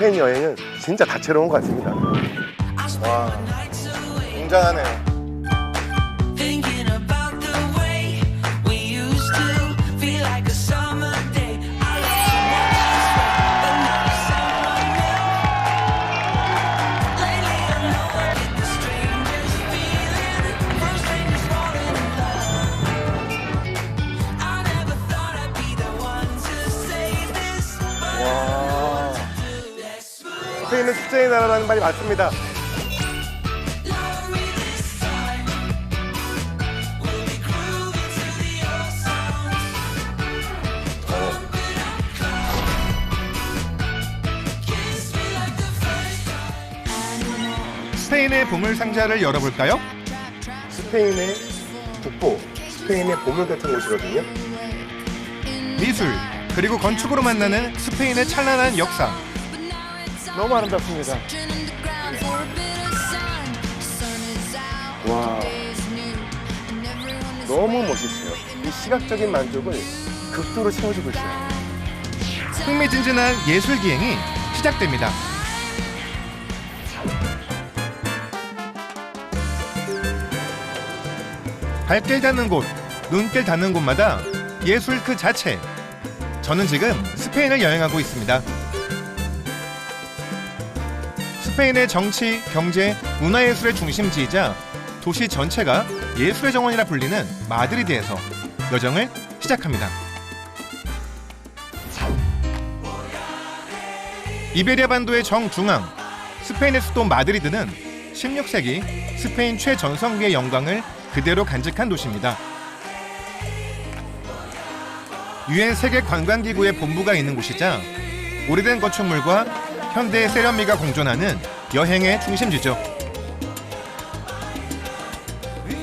스페인 여행은 진짜 다채로운 것 같습니다. 와, 웅장하네요. Thinking about the way we used to feel like a summer day. I used to want but now someone new. Lately I know I get the strangest feeling, from strangers falling in love. I never thought I'd be the one to say this, but 와, 스페인은 축제의 나라라는 말이 맞습니다. love me this time. We'll be grooving to the old songs. Open up kiss me like the first time. 스페인의 보물 상자를 열어볼까요? 스페인의 북부, 스페인의 보물 같은 곳이거든요. 미술, 그리고 건축으로 만나는 스페인의 찬란한 역사. 너무 아름답습니다. 와, 너무 멋있어요. 이 시각적인 만족을 극도로 채워주고 있어요. 흥미진진한 예술 기행이 시작됩니다. 발길 닿는 곳, 눈길 닿는 곳마다 예술 그 자체. 저는 지금 스페인을 여행하고 있습니다. 스페인의 정치, 경제, 문화예술의 중심지이자 도시 전체가 예술의 정원이라 불리는 마드리드에서 여정을 시작합니다. 이베리아 반도의 정중앙, 스페인의 수도 마드리드는 16세기 스페인 최전성기의 영광을 그대로 간직한 도시입니다. 유엔 세계관광기구의 본부가 있는 곳이자 오래된 건축물과 현대의 세련미가 공존하는 여행의 중심지죠.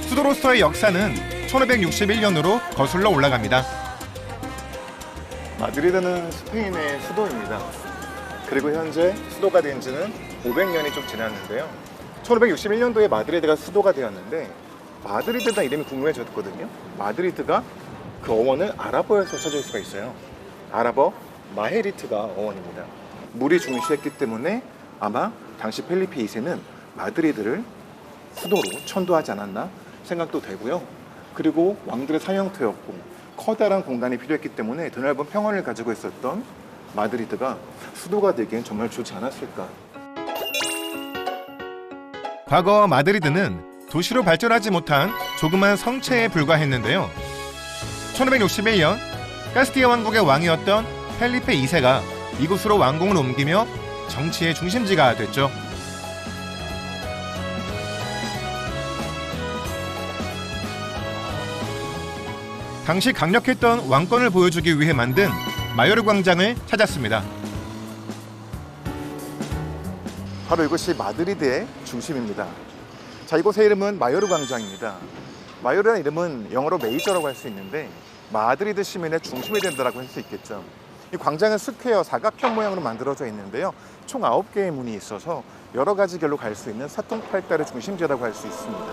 수도로서의 역사는 1561년으로 거슬러 올라갑니다. 마드리드는 스페인의 수도입니다. 그리고 현재 수도가 된 지는 500년이 좀 지났는데요. 1561년도에 마드리드가 수도가 되었는데 마드리드라는 이름이 궁금해졌거든요. 마드리드가 그 어원을 아랍어에서 찾을 수가 있어요. 아랍어 마헤리트가 어원입니다. 물이 중시했기 때문에 아마 당시 펠리페 2세는 마드리드를 수도로 천도하지 않았나 생각도 되고요. 그리고 왕들의 사형터였고 커다란 공간이 필요했기 때문에 드넓은 평원을 가지고 있었던 마드리드가 수도가 되기엔 정말 좋지 않았을까. 과거 마드리드는 도시로 발전하지 못한 조그만 성체에 불과했는데요. 1561년 카스티아 왕국의 왕이었던 펠리페 2세가 이곳으로 왕궁을 옮기며 정치의 중심지가 됐죠. 당시 강력했던 왕권을 보여주기 위해 만든 마요르 광장을 찾았습니다. 바로 이곳이 마드리드의 중심입니다. 자, 이곳의 이름은 마요르 광장입니다. 마요르라는 이름은 영어로 메이저라고 할 수 있는데 마드리드 시민의 중심이 된다고 할 수 있겠죠. 이 광장은 스퀘어 사각형 모양으로 만들어져 있는데요. 총 9개의 문이 있어서 여러 가지 길로 갈 수 있는 사통팔달의 중심지라고 할 수 있습니다.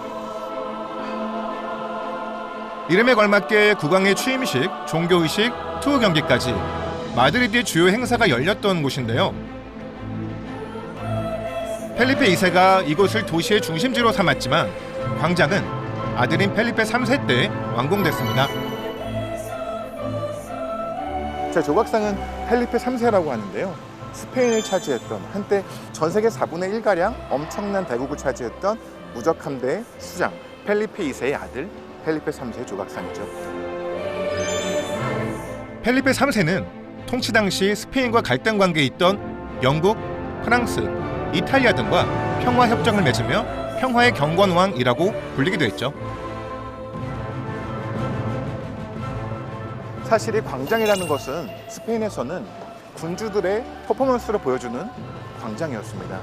이름에 걸맞게 국왕의 취임식, 종교의식, 투어 경기까지 마드리드의 주요 행사가 열렸던 곳인데요. 펠리페 2세가 이곳을 도시의 중심지로 삼았지만 광장은 아들인 펠리페 3세 때 완공됐습니다. 제 조각상은 펠리페 3세라고 하는데요. 스페인을 차지했던 한때 전 세계 4분의 1가량 엄청난 대국을 차지했던 무적 함대의 수장 펠리페 2세의 아들 펠리페 3세의 조각상이죠. 펠리페 3세는 통치 당시 스페인과 갈등 관계에 있던 영국, 프랑스, 이탈리아 등과 평화 협정을 맺으며 평화의 경건왕이라고 불리기도 했죠. 사실 이 광장이라는 것은 스페인에서는 군주들의 퍼포먼스를 보여주는 광장이었습니다.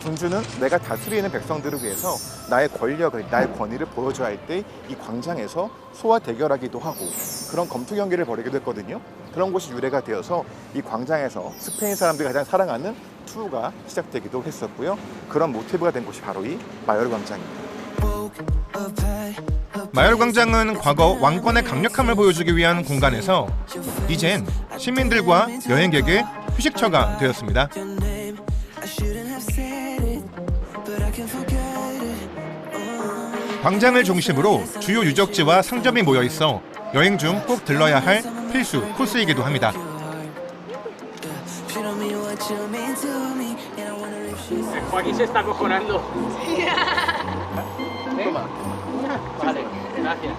군주는 내가 다스리는 백성들을 위해서 나의 권력을, 나의 권위를 보여줘야 할 때 이 광장에서 소와 대결하기도 하고 그런 검투 경기를 벌이기도 했거든요. 그런 곳이 유래가 되어서 이 광장에서 스페인 사람들이 가장 사랑하는 투어가 시작되기도 했었고요. 그런 모티브가 된 곳이 바로 이 마요르 광장입니다. 마요르 광장은 과거 왕권의 강력함을 보여주기 위한 공간에서 이젠 시민들과 여행객의 휴식처가 되었습니다. I shouldn't have said it, but I can't forget it. 광장을 중심으로 주요 유적지와 상점이 모여 있어 여행 중 꼭 들러야 할 필수 코스이기도 합니다. She don't mean what you mean to me, and I wonder if she's. Joaquín se está acojonando. Toma. Vale, gracias.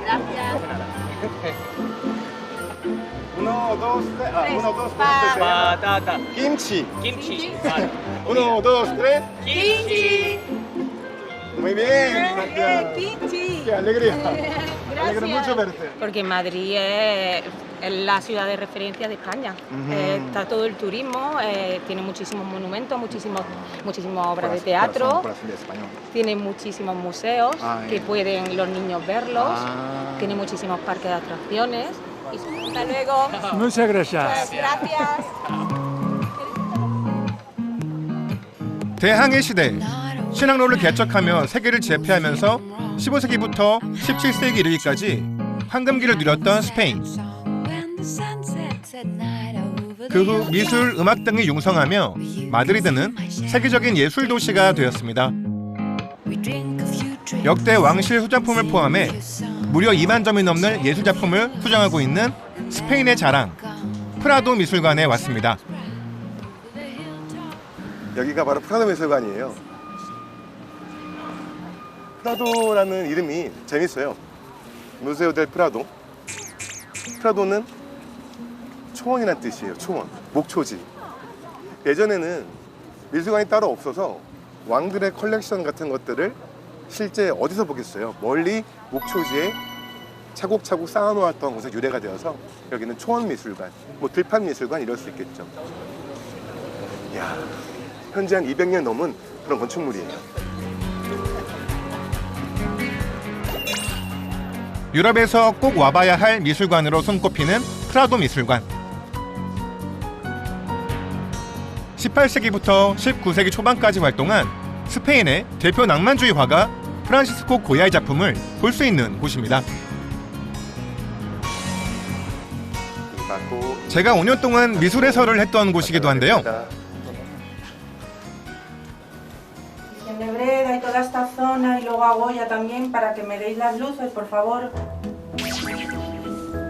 Uno, dos, tres. Uno, dos, Patata. Kimchi. Kimchi. Vale. Uno, dos, tres. Kimchi. Muy bien. Gracias. Kimchi. Qué alegría. Me alegra mucho verte. Porque Madrid es la ciudad de referencia de España. Está todo el turismo, tiene muchísimos monumentos, muchísimas obras de teatro, Corazón de español. tiene muchísimos museos que pueden los niños verlos, tiene muchísimos parques de atracciones. Y hasta luego. Muchas gracias. Gracias. 대항해 시대 신항로를 개척하며 세계를 제패하면서 15세기부터 17세기 이르기까지 황금기를 누렸던 스페인. 그 후 미술, 음악 등이 융성하며 마드리드는 세계적인 예술 도시가 되었습니다. 역대 왕실 소장품을 포함해 무려 2만 점이 넘는 예술 작품을 수정하고 있는 스페인의 자랑 프라도 미술관에 왔습니다. 여기가 바로 프라도 미술관이에요. 프라도라는 이름이 재밌어요. 무세오 델 프라도. 프라도는 초원이란 뜻이에요. 초원, 목초지. 예전에는 미술관이 따로 없어서 왕들의 컬렉션 같은 것들을 실제 어디서 보겠어요? 멀리 목초지에 차곡차곡 쌓아놓았던 것에 유래가 되어서 여기는 초원 미술관, 뭐 들판 미술관 이럴 수 있겠죠. 이야, 현재 한 200년 넘은 그런 건축물이에요. 유럽에서 꼭 와봐야 할 미술관으로 손꼽히는 프라도 미술관. 18세기부터 19세기 초반까지 활동한 스페인의 대표 낭만주의 화가 프란시스코 고야의 작품을 볼 수 있는 곳입니다. 제가 5년 동안 미술 해설을 했던 곳이기도 한데요. Brega y toda esta zona y luego a Goya también para que me deis las luces, por favor.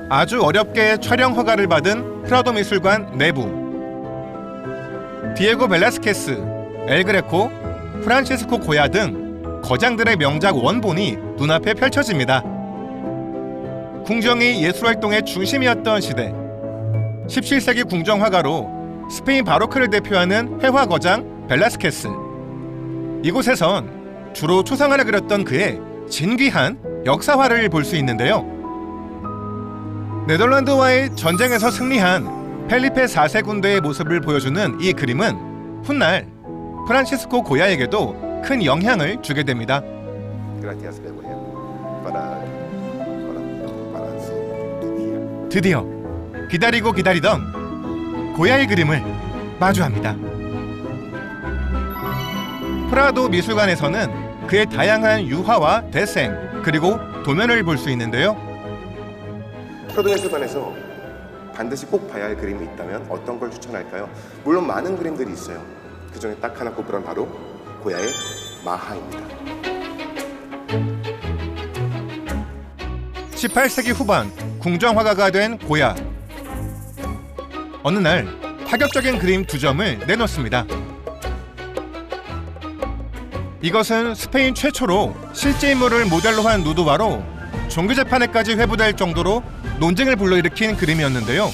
아주 어렵게 촬영 허가를 받은 프라도 미술관 내부. 디에고 벨라스케스, 엘 그레코, 프란치스코 고야 등 거장들의 명작 원본이 눈앞에 펼쳐집니다. 궁정이 예술활동의 중심이었던 시대. 17세기 궁정화가로 스페인 바로크를 대표하는 회화 거장 벨라스케스. 이곳에선 주로 초상화를 그렸던 그의 진귀한 역사화를 볼 수 있는데요. 네덜란드와의 전쟁에서 승리한 펠리페 4세 군대의 모습을 보여주는 이 그림은 훗날 프란시스코 고야에게도 큰 영향을 주게 됩니다. 드디어 기다리고 기다리던 고야의 그림을 마주합니다. 프라도 미술관에서는 그의 다양한 유화와 대생 그리고 도면을 볼 수 있는데요. 프라도 미술관에서 반드시 꼭 봐야 할 그림이 있다면 어떤 걸 추천할까요? 물론 많은 그림들이 있어요. 그 중에 딱 하나 꼽으란 바로 고야의 마하입니다. 18세기 후반 궁정화가가 된 고야. 어느 날 파격적인 그림 2점을 내놓습니다. 이것은 스페인 최초로 실제 인물을 모델로 한 누드화로 종교재판에까지 회부될 정도로 논쟁을 불러일으킨 그림이었는데요.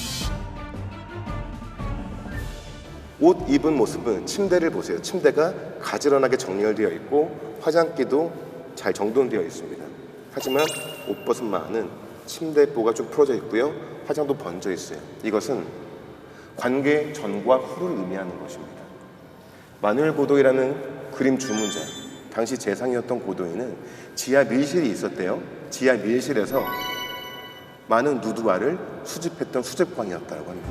옷 입은 모습은 침대를 보세요. 침대가 가지런하게 정렬되어 있고 화장기도 잘 정돈되어 있습니다. 하지만 옷 벗은 마는 침대보가 좀 풀어져 있고요. 화장도 번져 있어요. 이것은 관계 전과 후를 의미하는 것입니다. 마누엘 고도이라는 그림 주문자, 당시 재상이었던 고도이는 지하 밀실이 있었대요. 지하 밀실에서 많은 누드화를 수집했던 수집광이었다고 합니다.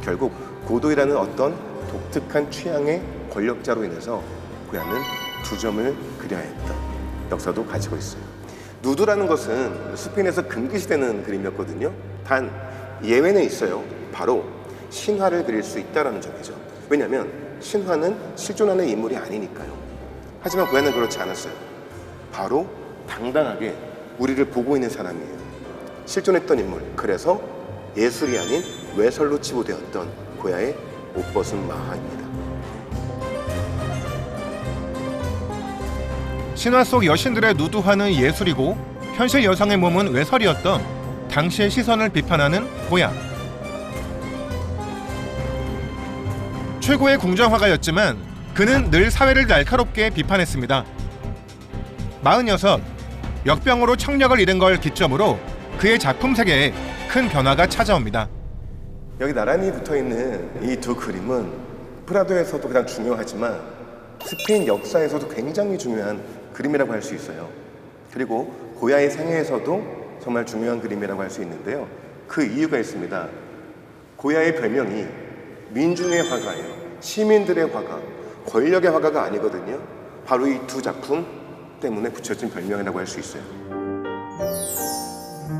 결국 고도이라는 어떤 독특한 취향의 권력자로 인해서 고야는 2점을 그려야 했던 역사도 가지고 있어요. 누드라는 것은 스페인에서 금기시되는 그림이었거든요. 단 예외는 있어요. 바로 신화를 그릴 수 있다는 점이죠. 왜냐하면 신화는 실존하는 인물이 아니니까요. 하지만 고야는 그렇지 않았어요. 바로 당당하게 우리를 보고 있는 사람이에요. 실존했던 인물. 그래서 예술이 아닌 외설로 치부되었던 고야의 옷 벗은 마하입니다. 신화 속 여신들의 누드화는 예술이고 현실 여성의 몸은 외설이었던 당시의 시선을 비판하는 고야. 최고의 궁정화가였지만 그는 늘 사회를 날카롭게 비판했습니다. 46, 역병으로 청력을 잃은 걸 기점으로 그의 작품 세계에 큰 변화가 찾아옵니다. 여기 나란히 붙어있는 이 두 그림은 프라도에서도 가장 중요하지만 스페인 역사에서도 굉장히 중요한 그림이라고 할 수 있어요. 그리고 고야의 생애에서도 정말 중요한 그림이라고 할 수 있는데요. 그 이유가 있습니다. 고야의 별명이 민중의 화가예요. 시민들의 화가, 권력의 화가가 아니거든요. 바로 이 두 작품 때문에 붙여진 별명이라고 할 수 있어요.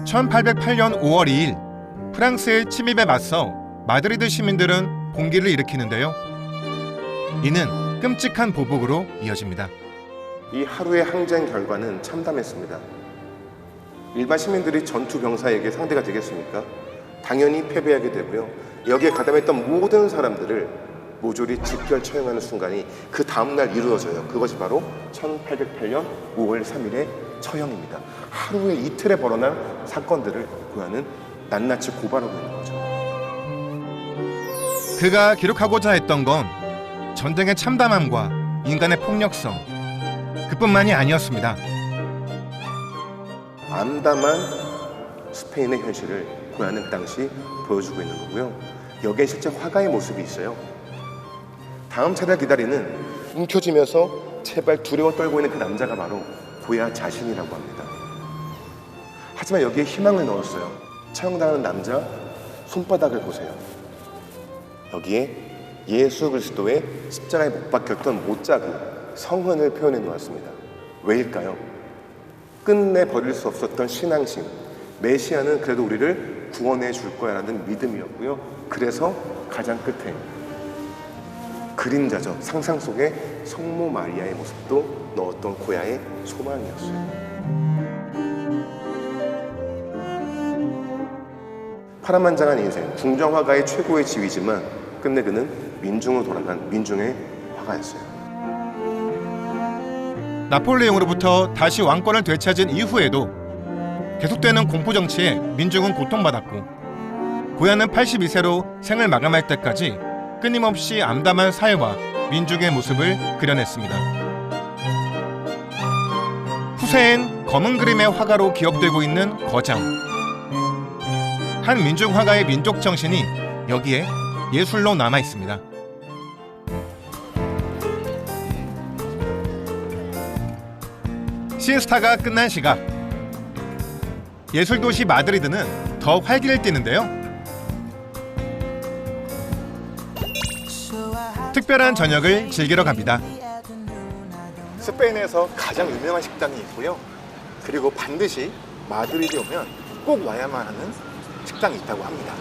1808년 5월 2일 프랑스의 침입에 맞서 마드리드 시민들은 봉기를 일으키는데요. 이는 끔찍한 보복으로 이어집니다. 이 하루의 항쟁 결과는 참담했습니다. 일반 시민들이 전투 병사에게 상대가 되겠습니까? 당연히 패배하게 되고요. 여기에 가담했던 모든 사람들을 모조리 직결 처형하는 순간이 그 다음날 이루어져요. 그것이 바로 1808년 5월 3일의 처형입니다. 하루에 이틀에 벌어난 사건들을 고야는 낱낱이 고발하고 있는 거죠. 그가 기록하고자 했던 건 전쟁의 참담함과 인간의 폭력성, 그뿐만이 아니었습니다. 암담한 스페인의 현실을 고야는 그 당시 보여주고 있는 거고요. 여기에 실제 화가의 모습이 있어요. 다음 차례를 기다리는 움켜쥐면서 제발 두려워 떨고 있는 그 남자가 바로 고야 자신이라고 합니다. 하지만 여기에 희망을 넣었어요. 처형당하는 남자 손바닥을 보세요. 여기에 예수 그리스도의 십자가에 못 박혔던 못자국, 성흔을 표현해 놓았습니다. 왜일까요? 끝내 버릴 수 없었던 신앙심, 메시아는 그래도 우리를 구원해 줄 거야라는 믿음이었고요. 그래서 가장 끝에 그림자죠. 상상 속에 성모 마리아의 모습도 넣었던 고야의 소망이었어요. 파란만장한 인생, 궁정화가의 최고의 지위지만 끝내 그는 민중으로 돌아간 민중의 화가였어요. 나폴레옹으로부터 다시 왕권을 되찾은 이후에도 계속되는 공포정치에 민중은 고통받았고 고야는 82세로 생을 마감할 때까지 끊임없이 암담한 사회와 민중의 모습을 그려냈습니다. 후세엔 검은 그림의 화가로 기억되고 있는 거장. 한 민중 화가의 민족 정신이 여기에 예술로 남아 있습니다. 시에스타가 끝난 시각. 예술도시 마드리드는 더 활기를 띠는데요. 특별한 저녁을 즐기러 갑니다. 스페인에서 가장 유명한 식당이 있고요. 그리고 반드시 마드리드에 오면 꼭 와야만 하는 식당이 있다고 합니다.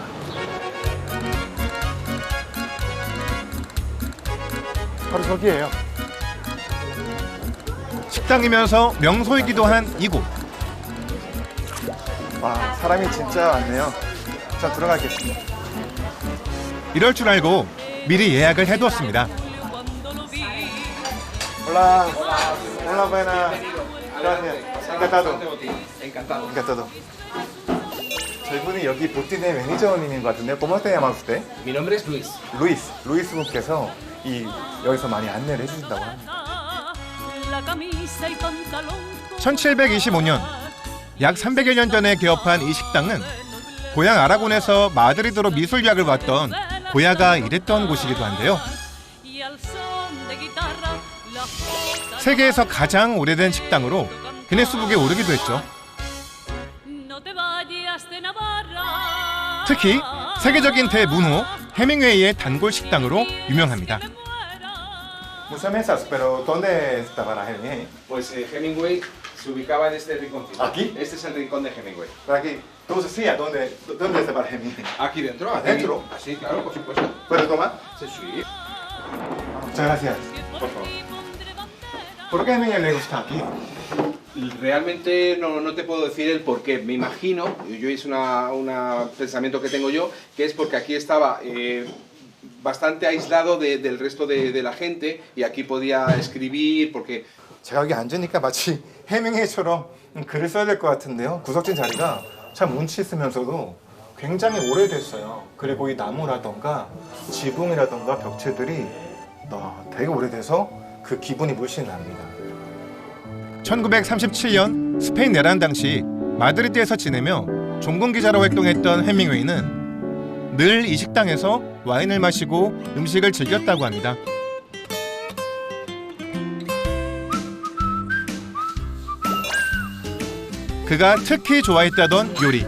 바로 저기예요. 식당이면서 명소이기도 한 이곳. 와, 사람이 진짜 많네요. 자, 들어가겠습니다. 이럴 줄 알고 미리 예약을 해두었습니다. Hola. Hola, buena. Gracias. Encantado. Encantado. 저희분이 여기 보티네 매니저님인 것 같은데요. ¿Cómo te llamas usted? Mi nombre es Luis. 루이스 분께서 여기서 많이 안내를 해주신다고 합니다. 1725년, 약 300여 년 전에 개업한 이 식당은 고향 아라곤에서 마드리드로 미술 유학을 왔던 고야가 일했던 곳이기도 한데요. 세계에서 가장 오래된 식당으로 기네스북에 오르기도 했죠. 특히 세계적인 대문호 해밍웨이의 단골 식당으로 유명합니다. Muchas mesas, pero ¿dónde estaba la Hemingway? Pues Hemingway se ubicaba en este rinconcito. ¿Aquí? Este es el rincón de Hemingway. Por aquí. Entonces sí, ¿dónde estaba la Hemingway? Aquí dentro. ¿Adentro? Sí, claro, por supuesto. ¿Puedo tomar? Sí, sí. Muchas gracias. Por favor. ¿Por qué Hemingway le gusta aquí? Realmente no te puedo decir el por qué. Me imagino, yo es un pensamiento que tengo yo, que es porque aquí estaba bastante aislado del resto de la gente y aquí podía escribir porque 제가 여기 앉으니까 마치 해밍웨이처럼 글을 써야 될 것 같은데요. 구석진 자리가 참 운치 있으면서도 굉장히 오래됐어요. 그리고 이 나무라던가 지붕이라던가 벽체들이 되게 오래돼서 그 기분이 물씬 납니다. 1937년 스페인 내란 당시 마드리드에서 지내며 종군 기자로 활동했던 해밍웨이는 늘 이 식당에서 와인을 마시고 음식을 즐겼다고 합니다. 그가 특히 좋아했다던 요리.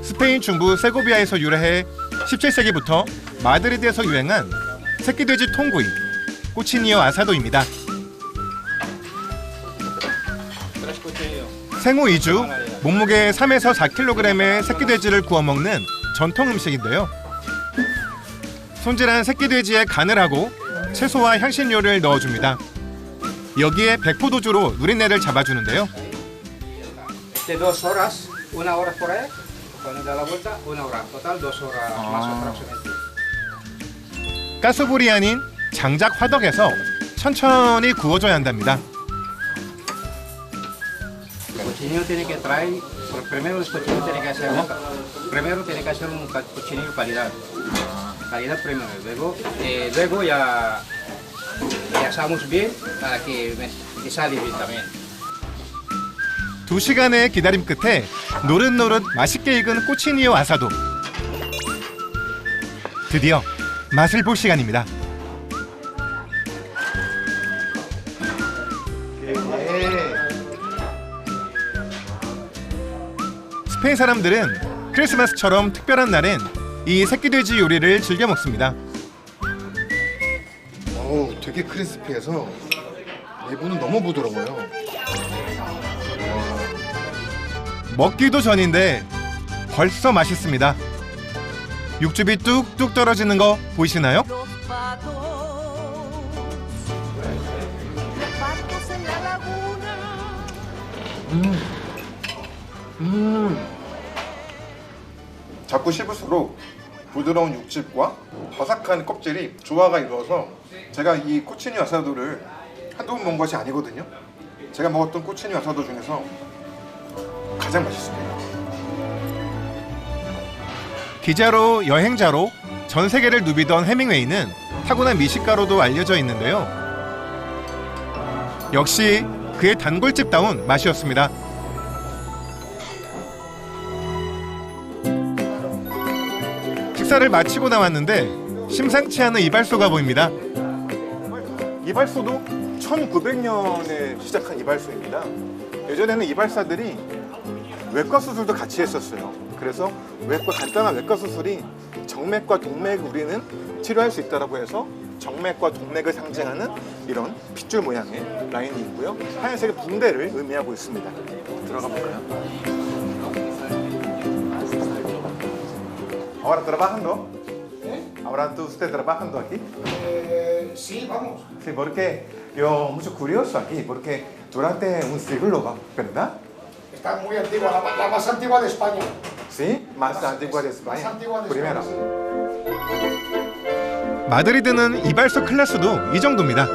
스페인 중부 세고비아에서 유래해 17세기부터 마드리드에서 유행한 새끼돼지 통구이, 꼬치니어 아사도입니다. 생후 2주, 몸무게 3에서 4kg의 새끼돼지를 구워 먹는 전통 음식인데요. 손질한 새끼돼지에 간을 하고 채소와 향신료를 넣어줍니다. 여기에 백포도주로 누린내를 잡아주는데요. De 2 horas, 1 hora por ahí, cuando da la vuelta, 1 hora. Total 2 horas más aproximadamente. 가스불이 아닌 장작 화덕에서 천천히 구워줘야 한답니다. El cochinillo tiene que traer, primero el cochinillo tiene que ser un cochinillo calidad. Calidad primero, luego ya asamos bien para que me sale bien también. 2시간의 기다림 끝에 노릇노릇 맛있게 익은 꼬치니어 아사도. 드디어 맛을 볼 시간입니다. 스페인 사람들은 크리스마스처럼 특별한 날엔 이 새끼돼지 요리를 즐겨 먹습니다. 되게 크리스피해서 내부는 너무 부드러워요. 먹기도 전인데 벌써 맛있습니다. 육즙이 뚝뚝 떨어지는 거 보이시나요? 자꾸 씹을수록 부드러운 육즙과 바삭한 껍질이 조화가 이루어서 제가 이 꼬치니어 아사도를 한두 번 먹은 것이 아니거든요. 제가 먹었던 꼬치니어 아사도 중에서 가장 맛있습니다. 기자로 여행자로 전 세계를 누비던 해밍웨이는 타고난 미식가로도 알려져 있는데요. 역시 그의 단골집다운 맛이었습니다. 식사를 마치고 나왔는데 심상치 않은 이발소가 보입니다. 이발소도 1900년에 시작한 이발소입니다. 예전에는 이발사들이 외과 수술도 같이 했었어요. 그래서 간단한 외과 수술이 정맥과 동맥 우리는 치료할 수 있다고 해서 정맥과 동맥을 상징하는 이런 핏줄 모양의 라인이 있고요. 하얀색의 붕대를 의미하고 있습니다. 들어가 볼까요? Ahora trabajando. Ahora tú usted trabajando aquí. Sí, vamos. Sí, porque yo mucho curioso aquí, porque durante un siglo, ¿verdad? Está muy antigua, la más antigua de España. Sí, más antigua de España. Más antigua de Primero. España. 마드리드는 이발소 클래스도 이 정도입니다.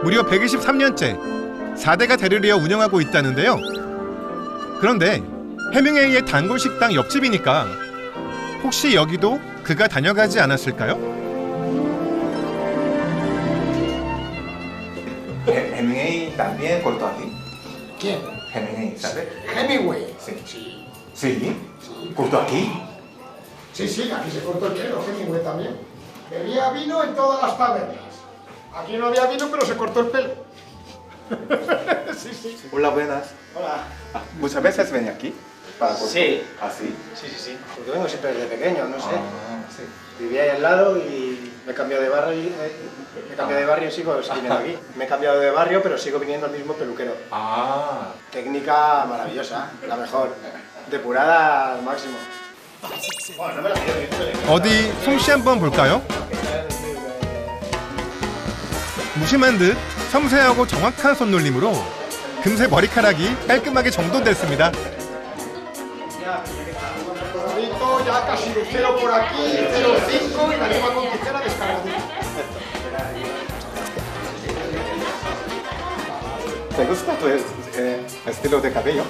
무려 123년째 4대가 대를 이어 운영하고 있다는데요. 그런데 해밍웨이의 단골 식당 옆집이니까 혹시 여기도 그가 다녀가지 않았을까요? Hemingway también cortó aquí. ¿Quién? Hemingway, ¿sabe? Hemingway. Sí. Sí. Sí. ¿Cortó aquí? Sí, sí, aquí se cortó el pelo, Hemingway también. Bebía vino en todas las tabernas. Aquí no había vino, pero se cortó el pelo. Sí, sí. Hola, buenas. Hola. ¿Muchas veces ven aquí? Para cortar? Sí. ¿Ah, sí? Sí. Porque vengo siempre desde pequeño, no sé. Sí. Vivía ahí al lado y me he cambiado de barrio y sigo viniendo aquí. Me he cambiado de barrio, pero sigo viniendo al mismo peluquero. 아, Técnica maravillosa, la mejor. Depurada al máximo. 어디 솜씨 한번 볼까요? 무심한 듯 섬세하고 정확한 손놀림으로 금세 머리카락이 깔끔하게 정돈됐습니다. Bonito, ya casi lucero por aquí, 0,5 y la lleva con tijera descargadita. ¿Te gusta tu estilo de cabello?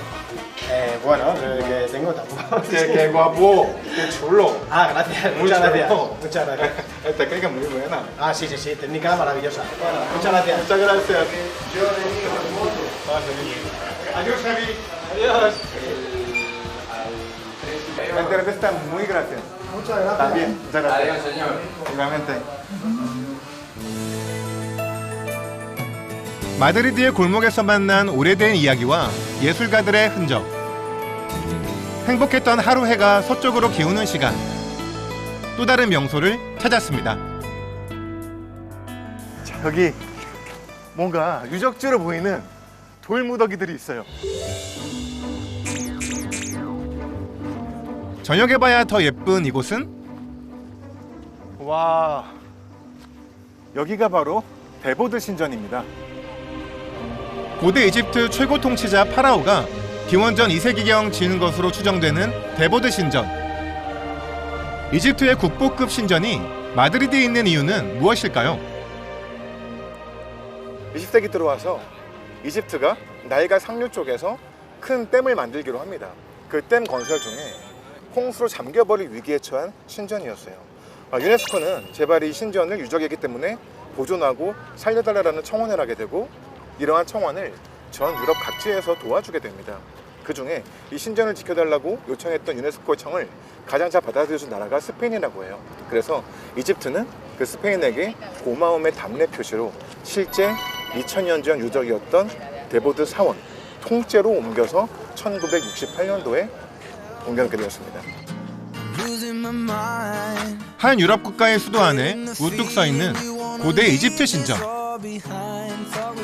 Bueno, el que tengo tampoco. ¡Qué guapo! ¡Qué chulo! Ah, gracias, muchas gracias. Muchas gracias. Esta técnica es muy buena. Ah, sí, sí, sí, técnica maravillosa. Bueno, muchas gracias. Muchas gracias. Adiós, Javi. Adiós. La entrevista muy gracias. Muchas gracias. También, muchas gracias. Adiós, señor. igualmente. 마드리드의 골목에서 만난 오래된 이야기와 예술가들의 흔적. 행복했던 하루 해가 서쪽으로 기우는 시간. 또 다른 명소를 찾았습니다. 자, 여기 뭔가 유적지로 보이는 돌무더기들이 있어요. 저녁에 봐야 더 예쁜 이곳은 와, 여기가 바로 데보드 신전입니다. 고대 이집트 최고 통치자 파라오가 기원전 2세기경 지은 것으로 추정되는 데보드 신전. 이집트의 국보급 신전이 마드리드에 있는 이유는 무엇일까요? 20세기 들어와서 이집트가 나일강 상류 쪽에서 큰 댐을 만들기로 합니다. 그 댐 건설 중에 홍수로 잠겨버릴 위기에 처한 신전이었어요. 유네스코는 제발 이 신전을 유적이기 때문에 보존하고 살려달라는 청원을 하게 되고 이러한 청원을 전 유럽 각지에서 도와주게 됩니다. 그 중에 이 신전을 지켜달라고 요청했던 유네스코 청을 가장 잘 받아들여준 나라가 스페인이라고 해요. 그래서 이집트는 그 스페인에게 고마움의 답례 표시로 실제 2000년 전 유적이었던 데보드 사원 통째로 옮겨서 1968년도에 옮겨놓게 되었습니다. 한 유럽 국가의 수도 안에 우뚝 서 있는 고대 이집트 신전.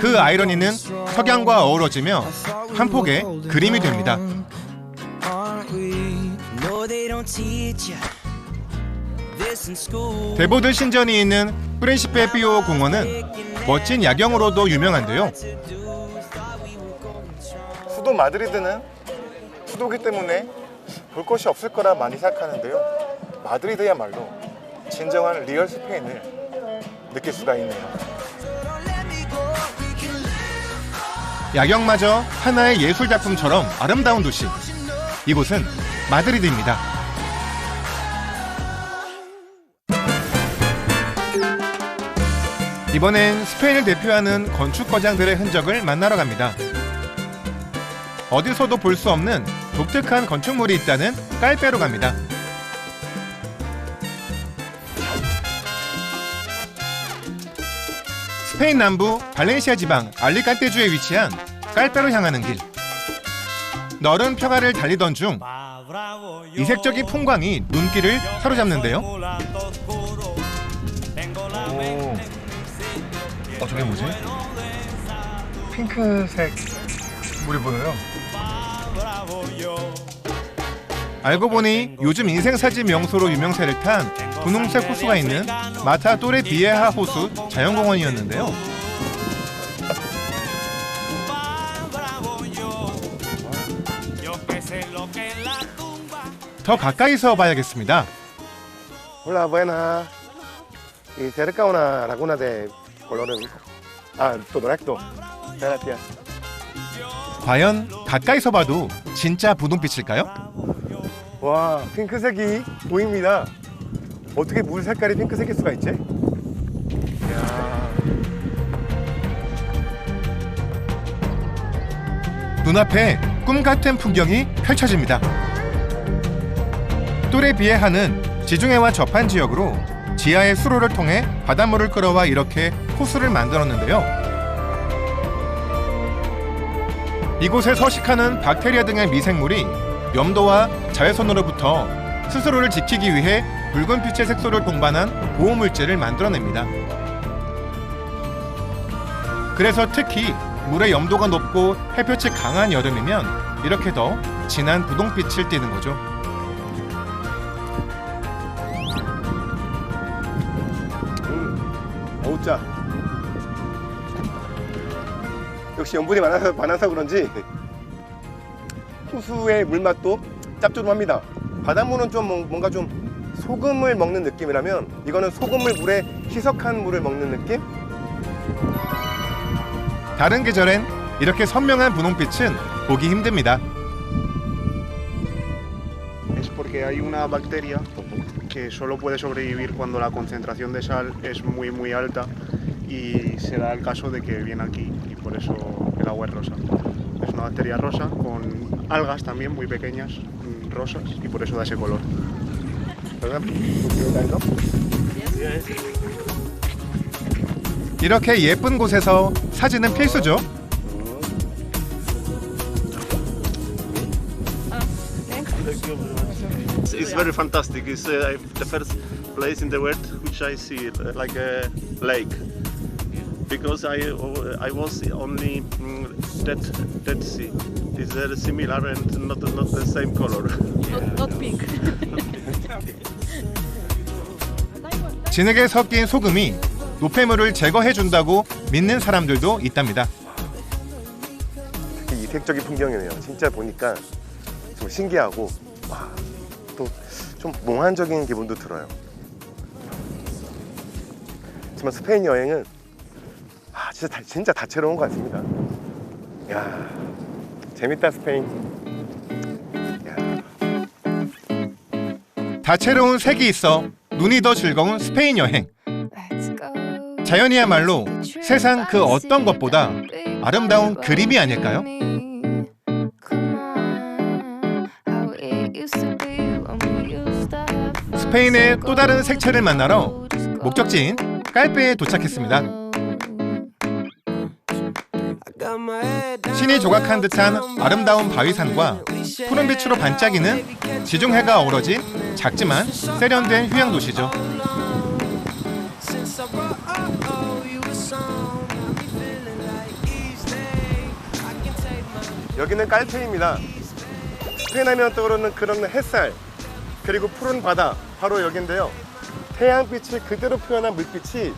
그 아이러니는 석양과 어우러지며 한 폭의 그림이 됩니다. 데보드 신전이 있는 프린시페 피오 공원은 멋진 야경으로도 유명한데요. 수도 마드리드는 수도기 때문에 볼 것이 없을 거라 많이 생각하는데요. 마드리드야말로 진정한 리얼 스페인을 느낄 수가 있네요. 야경마저 하나의 예술작품처럼 아름다운 도시. 이곳은 마드리드입니다. 이번엔 스페인을 대표하는 건축거장들의 흔적을 만나러 갑니다. 어디서도 볼 수 없는 독특한 건축물이 있다는 깔페로 갑니다. 스페인 남부 발렌시아 지방 알리칸테주에 위치한 깔페로 향하는 길. 넓은 평화를 달리던 중 이색적인 풍광이 눈길을 사로잡는데요. 저게 뭐지? 핑크색 물이 보여요. 알고 보니 요즘 인생사진 명소로 유명세를 탄 분홍색 호수가 있는 마타 또레 비에하 호수 자연공원이었는데요. 더 가까이서 봐야겠습니다. Hola, buenas. Y cerca una laguna de colores. todo recto. Gracias. 과연 가까이서 봐도 진짜 분홍빛일까요? 와, 핑크색이 보입니다. 어떻게 물 색깔이 핑크색일 수가 있지? 이야. 눈앞에 꿈같은 풍경이 펼쳐집니다. 또레 비에하는 지중해와 접한 지역으로 지하의 수로를 통해 바닷물을 끌어와 이렇게 호수를 만들었는데요. 이곳에 서식하는 박테리아 등의 미생물이 염도와 자외선으로부터 스스로를 지키기 위해 붉은 빛의 색소를 동반한 보호물질을 만들어냅니다. 그래서 특히 물의 염도가 높고 햇볕이 강한 여름이면 이렇게 더 진한 분홍빛을 띠는 거죠. 어우 짜. 역시 염분이 많아서 그런지 호수의 물맛도 짭조름합니다. 바닷물은 좀 뭔가 좀 소금을 먹는 느낌이라면 이거는 소금을 물에 희석한 물을 먹는 느낌? 다른 계절엔 이렇게 선명한 분홍빛은 보기 힘듭니다. Es porque hay una bacteria que solo puede sobrevivir cuando la concentración de sal es muy alta y se da el caso de que viene aquí y por eso el agua es rosa. Es una bacteria rosa con algas también muy pequeñas, rosas, y por eso da ese color. 이렇게 예쁜 곳에서 사진은 필수죠. It's very fantastic. It's the first place in the world which I see like a lake. Because I was only Dead Sea. It's very similar and not the same color. Not big. 진흙에 섞인 소금이 노폐물을 제거해준다고 믿는 사람들도 있답니다. 되게 이색적인 풍경이네요. 진짜 보니까 좀 신기하고 또 좀 몽환적인 기분도 들어요. 하지만 스페인 여행은 진짜 다채로운 것 같습니다. 야, 재밌다 스페인. 다채로운 색이 있어 눈이 더 즐거운 스페인 여행. 자연이야말로 세상 그 어떤 것보다 아름다운 그림이 아닐까요? 스페인의 또 다른 색채를 만나러 목적지인 깔페에 도착했습니다. 신이 조각한 듯한 아름다운 바위산과 푸른빛으로 반짝이는 지중해가 어우러진 작지만 세련된 휴양 도시죠. 여기는 깔페입니다. 스페인 하면 떠오르는 그런 햇살 그리고 푸른 바다 바로 여긴데요. 태양빛을 그대로 표현한 물빛이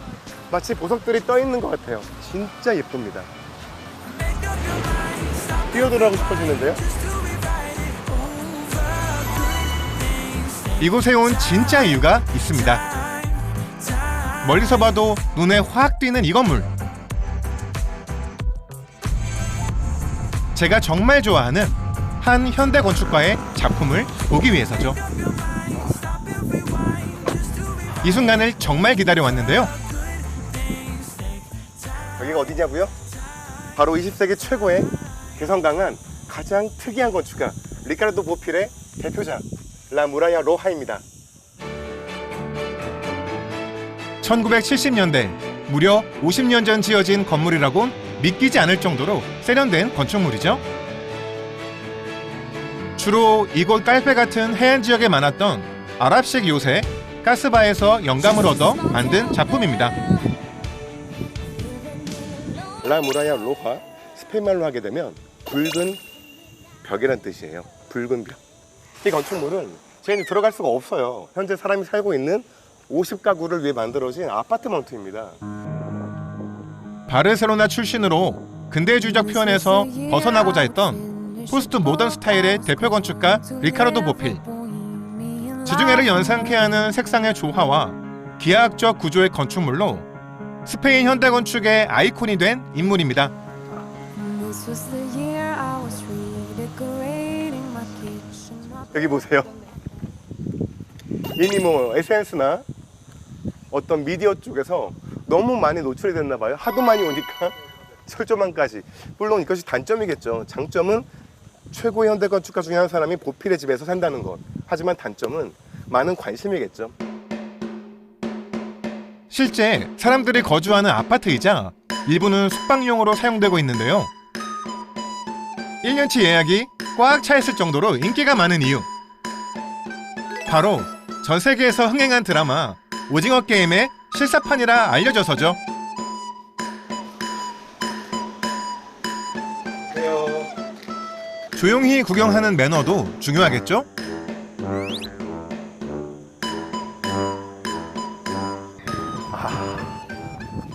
마치 보석들이 떠 있는 것 같아요. 진짜 예쁩니다. 뛰어들어가고 싶어지는데요. 이곳에 온 진짜 이유가 있습니다. 멀리서 봐도 눈에 확 띄는 이 건물. 제가 정말 좋아하는 한 현대 건축가의 작품을 보기 위해서죠. 이 순간을 정말 기다려왔는데요. 여기가 어디냐고요? 바로 20세기 최고의 개성 강한 가장 특이한 건축가 리카르도 보필의 대표작 라 무라야 로하입니다. 1970년대 무려 50년 전 지어진 건물이라곤 믿기지 않을 정도로 세련된 건축물이죠. 주로 이곳 깔페 같은 해안 지역에 많았던 아랍식 요새 가스바에서 영감을 얻어 만든 작품입니다. 라 무라야 로하, 스페인말로 하게 되면 붉은 벽이란 뜻이에요. 붉은 벽. 이 건축물은 저희는 들어갈 수가 없어요. 현재 사람이 살고 있는 50가구를 위해 만들어진 아파트먼트입니다. 바르셀로나 출신으로 근대주의적 표현에서 벗어나고자 했던 포스트 모던 스타일의 대표 건축가 리카르도 보필. 지중해를 연상케 하는 색상의 조화와 기하학적 구조의 건축물로 스페인 현대 건축의 아이콘이 된 인물입니다. 여기 보세요. 이미 뭐 SNS나 어떤 미디어 쪽에서 너무 많이 노출이 됐나 봐요. 하도 많이 오니까 철조망까지. 물론 이것이 단점이겠죠. 장점은 최고의 현대 건축가 중에 한 사람이 보필의 집에서 산다는 것. 하지만 단점은 많은 관심이겠죠. 실제 사람들이 거주하는 아파트이자 일부는 숙박용으로 사용되고 있는데요. 1년치 예약이 꽉 차 있을 정도로 인기가 많은 이유. 바로 전 세계에서 흥행한 드라마 오징어 게임의 실사판이라 알려져서죠. 조용히 구경하는 매너도 중요하겠죠?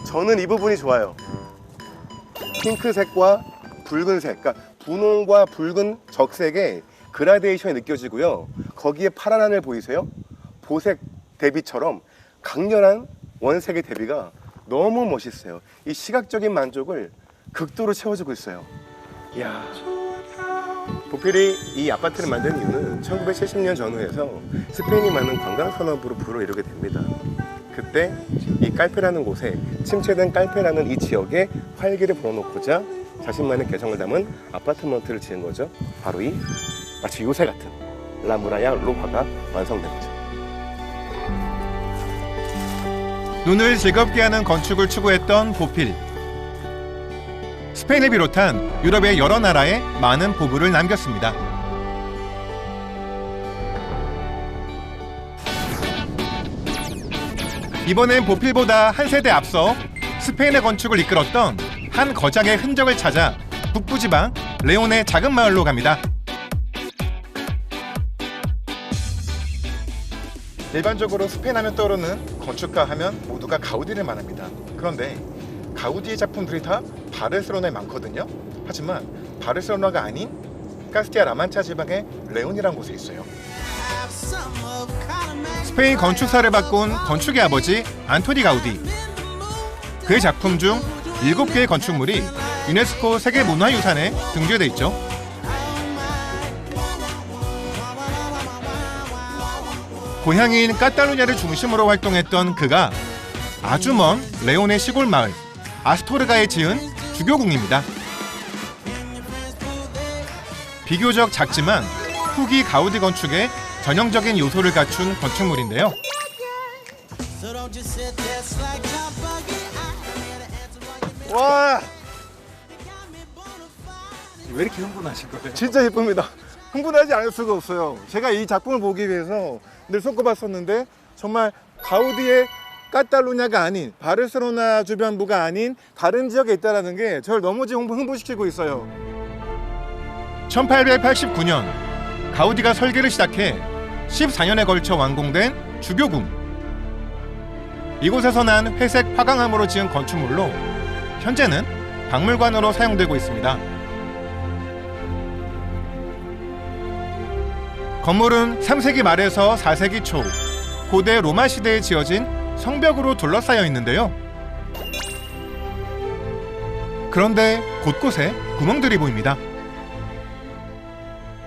저는 이 부분이 좋아요. 핑크색과 붉은색, 그러니까 분홍과 붉은 적색의 그라데이션이 느껴지고요. 거기에 파란 하늘 보이세요? 보색 대비처럼 강렬한 원색의 대비가 너무 멋있어요. 이 시각적인 만족을 극도로 채워주고 있어요. 이야. 보필이 이 아파트를 만든 이유는 1970년 전후에서 스페인이 많은 관광 산업으로 불어이루게 됩니다. 그때 이 깔페라는 곳에 침체된 깔페라는 이 지역에 활기를 불어넣고자 자신만의 개성을 담은 아파트먼트를 지은 거죠. 바로 이 마치 요새 같은 라무라야 로화가 완성된 거죠. 눈을 즐겁게 하는 건축을 추구했던 보필. 스페인을 비롯한 유럽의 여러 나라에 많은 보물을 남겼습니다. 이번엔 보필보다 한 세대 앞서 스페인의 건축을 이끌었던 한 거장의 흔적을 찾아 북부지방 레온의 작은 마을로 갑니다. 일반적으로 스페인 하면 떠오르는 건축가 하면 모두가 가우디를 말합니다. 그런데 가우디의 작품들이 다 바르셀로나에 많거든요. 하지만 바르셀로나가 아닌 카스티아 라만차 지방의 레온이라는 곳에 있어요. 스페인 건축사를 바꾼 건축의 아버지 안토니 가우디. 그의 작품 중 7개의 건축물이 유네스코 세계문화유산에 등재돼 있죠. 고향인 카탈루냐를 중심으로 활동했던 그가 아주 먼 레온의 시골 마을 아스토르가에 지은 주교궁입니다. 비교적 작지만 후기 가우디 건축의 전형적인 요소를 갖춘 건축물인데요. 와, 왜 이렇게 흥분하신 거예요? 진짜 예쁩니다. 흥분하지 않을 수가 없어요. 제가 이 작품을 보기 위해서 늘 손꼽았었는데 정말 가우디의 카탈루냐가 아닌 바르셀로나 주변부가 아닌 다른 지역에 있다는 게 저를 너무 지금 흥분시키고 있어요. 1889년 가우디가 설계를 시작해 14년에 걸쳐 완공된 주교궁. 이곳에서 난 회색 화강암으로 지은 건축물로 현재는 박물관으로 사용되고 있습니다. 건물은 3세기 말에서 4세기 초 고대 로마 시대에 지어진 성벽으로 둘러싸여 있는데요. 그런데 곳곳에 구멍들이 보입니다.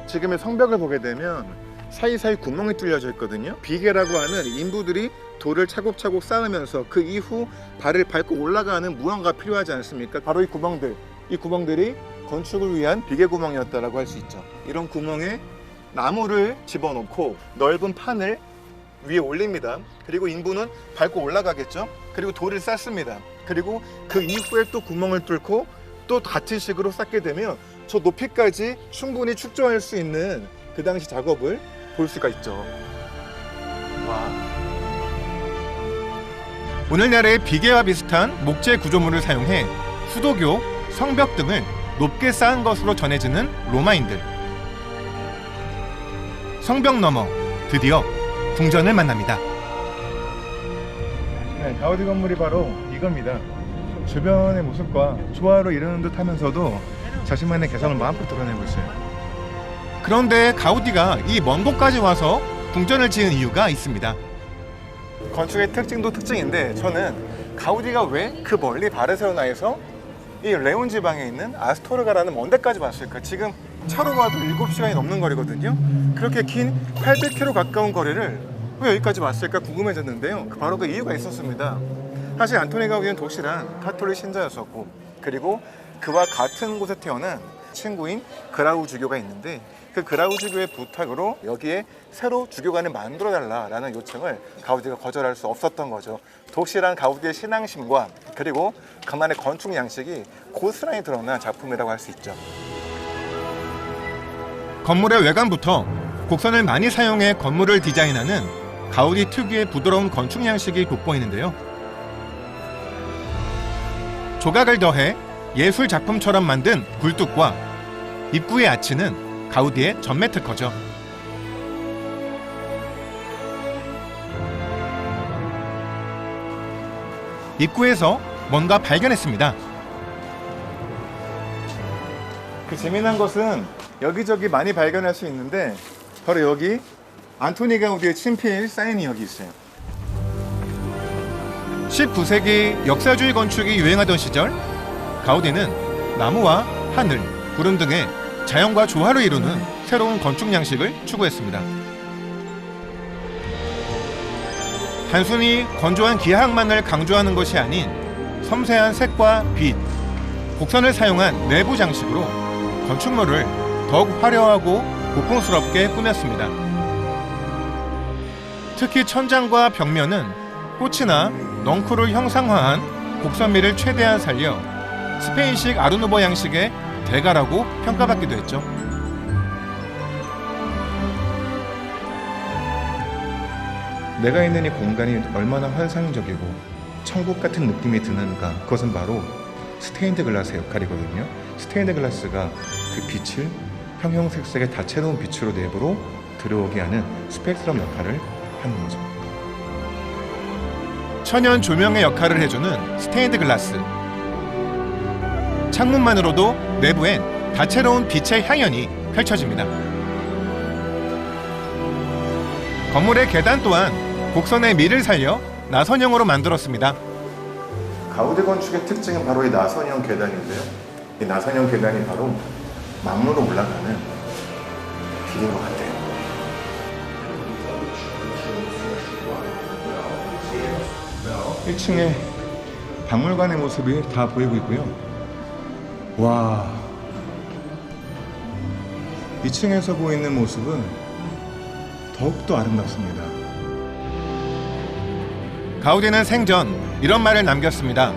지금의 성벽을 보게 되면 사이사이 구멍이 뚫려져 있거든요. 비계라고 하는 인부들이 돌을 차곡차곡 쌓으면서 그 이후 발을 밟고 올라가는 무언가가 필요하지 않습니까? 바로 이 구멍들이 건축을 위한 비계 구멍이었다라고 할 수 있죠. 이런 구멍에 나무를 집어넣고 넓은 판을 위에 올립니다. 그리고 인부는 밟고 올라가겠죠. 그리고 돌을 쌓습니다. 그리고 그 이후에 또 구멍을 뚫고 또 같은 식으로 쌓게 되면 저 높이까지 충분히 축조할 수 있는 그 당시 작업을 볼 수가 있죠. 와. 오늘날의 비계와 비슷한 목재 구조물을 사용해 수도교, 성벽 등을 높게 쌓은 것으로 전해지는 로마인들. 성벽 너머 드디어 궁전을 만납니다. 네, 가우디 건물이 바로 이겁니다. 주변의 모습과 조화로 이루는 듯 하면서도 자신만의 개성을 마음껏 드러내고 있어요. 그런데 가우디가 이 먼 곳까지 와서 궁전을 지은 이유가 있습니다. 건축의 특징도 특징인데 저는 가우디가 왜 그 멀리 바르셀로나에서 이 레온 지방에 있는 아스토르가라는 먼 데까지 왔을까? 지금 차로 와도 7시간이 넘는 거리거든요. 그렇게 긴 800km 가까운 거리를 왜 여기까지 왔을까 궁금해졌는데요. 바로 그 이유가 있었습니다. 사실 안토니 가우디는 독실한 카톨릭 신자였었고, 그리고 그와 같은 곳에 태어난 친구인 그라우 주교가 있는데, 그 그라우 주교의 부탁으로 여기에 새로 주교관을 만들어 달라라는 요청을 가우디가 거절할 수 없었던 거죠. 독실한 가우디의 신앙심과 그리고 그만의 건축 양식이 고스란히 드러난 작품이라고 할 수 있죠. 건물의 외관부터 곡선을 많이 사용해 건물을 디자인하는 가우디 특유의 부드러운 건축 양식이 돋보이는데요. 조각을 더해 예술 작품처럼 만든 굴뚝과 입구의 아치는 가우디의 전매 특허죠. 입구에서 뭔가 발견했습니다. 그 재미난 것은 여기저기 많이 발견할 수 있는데 바로 여기 안토니 가우디의 친필 사인이 여기 있어요. 19세기 역사주의 건축이 유행하던 시절, 가우디는 나무와 하늘, 구름 등의 자연과 조화를 이루는 새로운 건축 양식을 추구했습니다. 단순히 건조한 기하학만을 강조하는 것이 아닌 섬세한 색과 빛, 곡선을 사용한 내부 장식으로 건축물을 더욱 화려하고 고풍스럽게 꾸몄습니다. 특히 천장과 벽면은 꽃이나 넝쿨을 형상화한 곡선미를 최대한 살려 스페인식 아르누보 양식의 대가라고 평가받기도 했죠. 내가 있는 이 공간이 얼마나 환상적이고 천국 같은 느낌이 드는가, 그것은 바로 스테인드 글라스의 역할이거든요. 스테인드 글라스가 그 빛을 형형색색의 다채로운 빛으로 내부로 들어오게 하는 스펙트럼 역할을 하는 거죠. 천연 조명의 역할을 해주는 스테인드 글라스. 창문만으로도 내부엔 다채로운 빛의 향연이 펼쳐집니다. 건물의 계단 또한 곡선의 미를 살려 나선형으로 만들었습니다. 가우디 건축의 특징은 바로 이 나선형 계단인데요. 이 나선형 계단이 바로 망로로 올라가는 길인 것 같아요. (1) 1층에 박물관의 모습이 다 보이고 있고요. 와, 2층에서 보이는 모습은 더욱더 아름답습니다. 가우디는 생전 이런 말을 남겼습니다.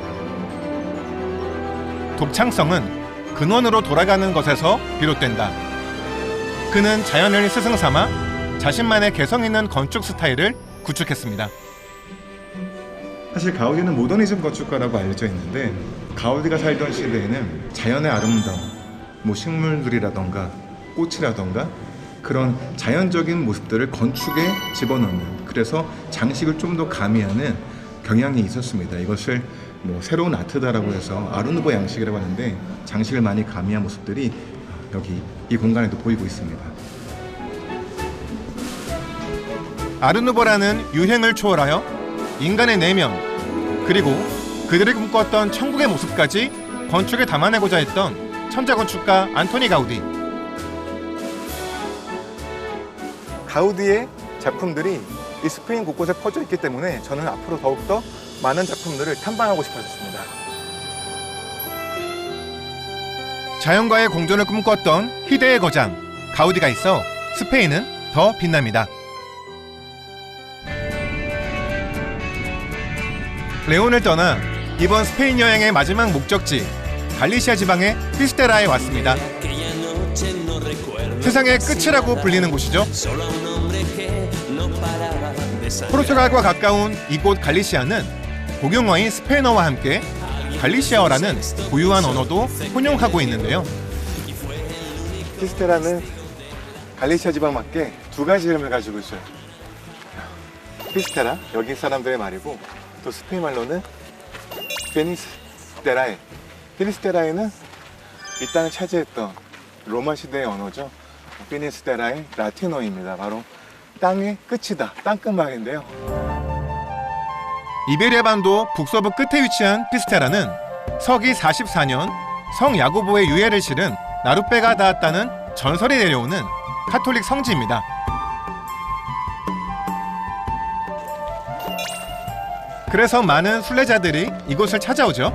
독창성은 근원으로 돌아가는 것에서 비롯된다. 그는 자연을 스승 삼아 자신만의 개성 있는 건축 스타일을 구축했습니다. 사실 가우디는 모더니즘 건축가라고 알려져 있는데, 가우디가 살던 시대에는 자연의 아름다움, 뭐 식물들이라던가 꽃이라던가 그런 자연적인 모습들을 건축에 집어넣는, 그래서 장식을 좀 더 가미하는 경향이 있었습니다. 이것을 뭐 새로운 아트다라고 해서 아르누보 양식이라고 하는데, 장식을 많이 가미한 모습들이 여기 이 공간에도 보이고 있습니다. 아르누보라는 유행을 초월하여 인간의 내면, 그리고 그들이 꿈꿨던 천국의 모습까지 건축에 담아내고자 했던 천재건축가 안토니 가우디. 가우디의 작품들이 이 스페인 곳곳에 퍼져 있기 때문에 저는 앞으로 더욱더 많은 작품들을 탐방하고 싶어졌습니다. 자연과의 공존을 꿈꿨던 희대의 거장 가우디가 있어 스페인은 더 빛납니다. 레온을 떠나 이번 스페인 여행의 마지막 목적지 갈리시아 지방의 피스테라에 왔습니다. 세상의 끝이라고 불리는 곳이죠. 포르투갈과 가까운 이곳 갈리시아는 공용어인 스페인어와 함께 갈리시아어라는 고유한 언어도 혼용하고 있는데요. 피스테라는 갈리시아 지방밖에 두 가지 이름을 가지고 있어요. 피스테라, 여기 사람들의 말이고, 또 스페인 말로는 피니스테라에. 피니스테라에는 이 땅을 차지했던 로마 시대의 언어죠. 피니스테라의 라틴어입니다. 바로 땅의 끝이다, 땅끝말인데요. 이베리아 반도 북서부 끝에 위치한 피스테라는 서기 44년 성 야고보의 유해를 실은 나룻배가 닿았다는 전설이 내려오는 카톨릭 성지입니다. 그래서 많은 순례자들이 이곳을 찾아오죠.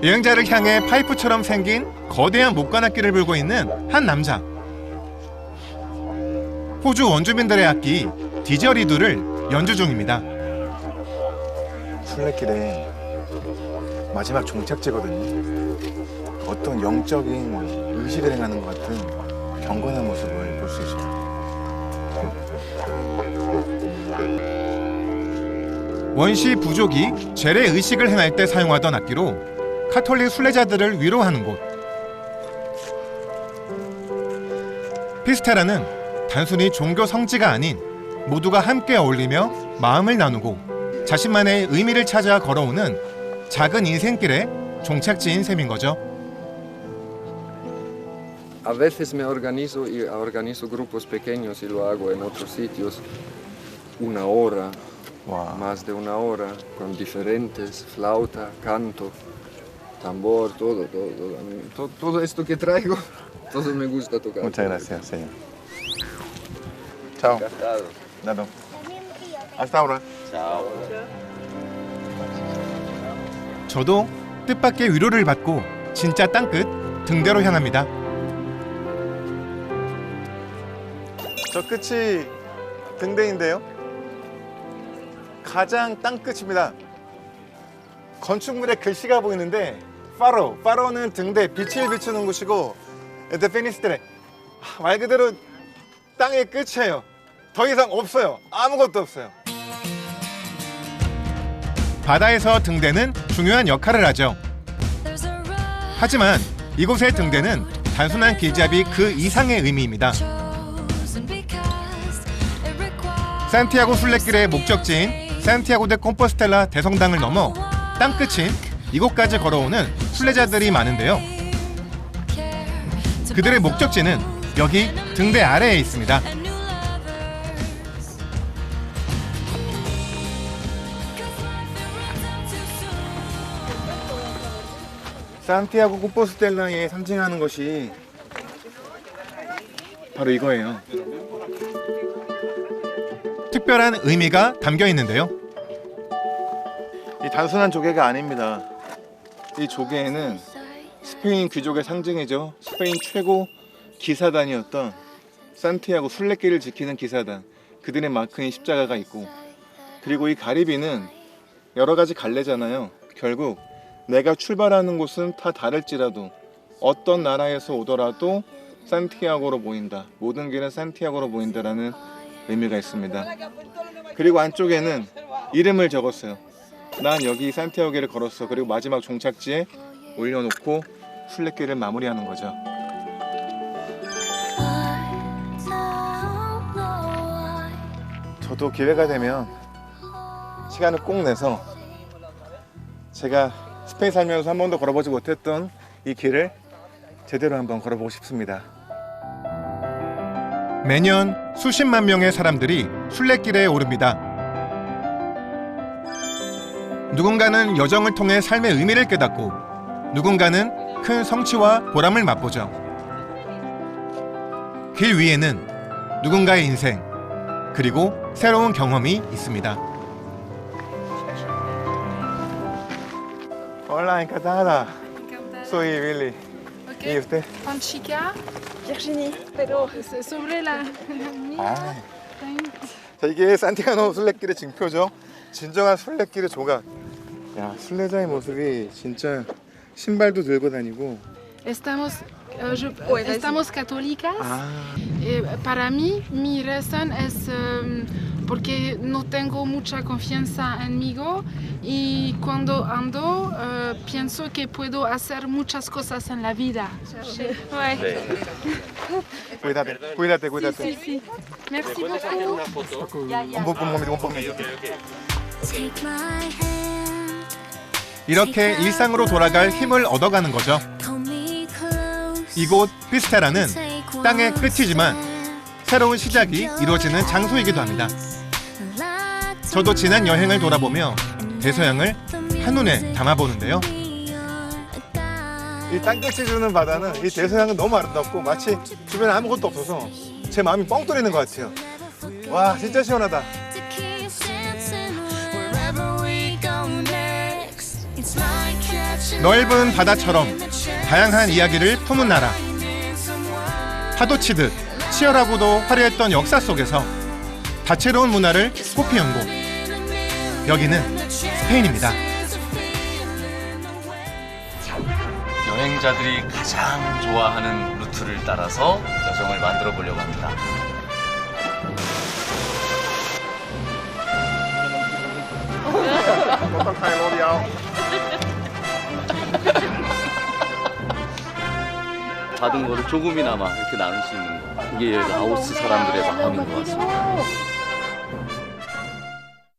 여행자를 향해 파이프처럼 생긴 거대한 목관악기를 불고 있는 한 남자. 호주 원주민들의 악기 디저리두를 연주 중입니다. 순례길의 마지막 종착지거든요. 어떤 영적인 의식을 행하는 것 같은 경건한 모습을 볼 수 있어요. 원시 부족이 죄례 의식을 행할 때 사용하던 악기로 카톨릭 순례자들을 위로하는 곳. 피스테라는 단순히 종교 성지가 아닌 모두가 함께 어울리며 마음을 나누고 자신만의 의미를 찾아 걸어오는 작은 인생길의 종착지인 셈인 거죠. A veces me organizo y organizo grupos pequeños y lo hago en otros sitios una hora, más de una hora, con diferentes, flauta, canto, tambor, todo esto que traigo, todo me gusta tocar. Muchas gracias, señor. Chao. Encantado. Nada. Hasta ahora. Chao. 저도 뜻밖의 위로를 받고 진짜 땅끝 등대로 향합니다. 저 끝이 등대인데요. 가장 땅끝입니다. 건축물에 글씨가 보이는데 파로는 등대, 빛을 비추는 곳이고 de Finisterre 말 그대로 땅의 끝이에요. 더 이상 없어요. 아무것도 없어요. 바다에서 등대는 중요한 역할을 하죠. 하지만 이곳의 등대는 단순한 길잡이 그 이상의 의미입니다. 산티아고 순례길의 목적지인 산티아고 데 콤포스텔라 대성당을 넘어 땅끝인 이곳까지 걸어오는 순례자들이 많은데요. 그들의 목적지는 여기 등대 아래에 있습니다. 산티아고 콤포스텔라에 상징하는 것이 바로 이거예요. 특별한 의미가 담겨 있는데요. 이 단순한 조개가 아닙니다. 이 조개에는 스페인 귀족의 상징이죠. 스페인 최고 기사단이었던 산티아고 순례길을 지키는 기사단, 그들의 마크인 십자가가 있고, 그리고 이 가리비는 여러 가지 갈래잖아요. 결국 내가 출발하는 곳은 다 다를지라도 어떤 나라에서 오더라도 산티아고로 보인다. 모든 길은 산티아고로 보인다라는 의미가 있습니다. 그리고 안쪽에는 이름을 적었어요. 난 여기 산티아고를 걸었어. 그리고 마지막 종착지에 올려놓고 순례길을 마무리하는 거죠. 저도 기회가 되면 시간을 꼭 내서 제가 스페인 살면서 한 번도 걸어보지 못했던 이 길을 제대로 한번 걸어보고 싶습니다. 매년 수십만 명의 사람들이 순례길에 오릅니다. 누군가는 여정을 통해 삶의 의미를 깨닫고 누군가는 큰 성취와 보람을 맛보죠. 길 위에는 누군가의 인생 그리고 새로운 경험이 있습니다. Hola, encantada. Soy Billy. ¿Y usted? Panchica. Virginie. Pero sobre la. 아, 자, 이게 산티아고 순례길의 징표죠. 진정한 순례길의 조각. 야, 순례자의 모습이 진짜 신발도 들고 다니고. Estamos católicas. Para mí, mi razón es porque no tengo mucha confianza en mí y cuando ando pienso que puedo hacer muchas cosas en la vida. Cuídate. Sí, sí. Merci beaucoup. Un poco. 이렇게 일상으로 돌아갈 힘을 얻어가는 거죠. 이곳 피스테라는 땅의 끝이지만 새로운 시작이 이루어지는 장소이기도 합니다. 저도 지난 여행을 돌아보며 대서양을 한눈에 담아보는데요. 이 땅끝이 주는 바다는 이 대서양은 너무 아름답고 마치 주변에 아무것도 없어서 제 마음이 뻥 뚫리는 것 같아요. 와, 진짜 시원하다. 넓은 바다처럼 다양한 이야기를 품은 나라. 파도 치듯 치열하고도 화려했던 역사 속에서 다채로운 문화를 꽃피운 곳. 여기는 스페인입니다. 여행자들이 가장 좋아하는 루트를 따라서 여정을 만들어 보려고 합니다. 받은 거를 조금이나마 이렇게 나눌 수 있는 거. 이게 라오스 사람들의 마음인 것 같습니다.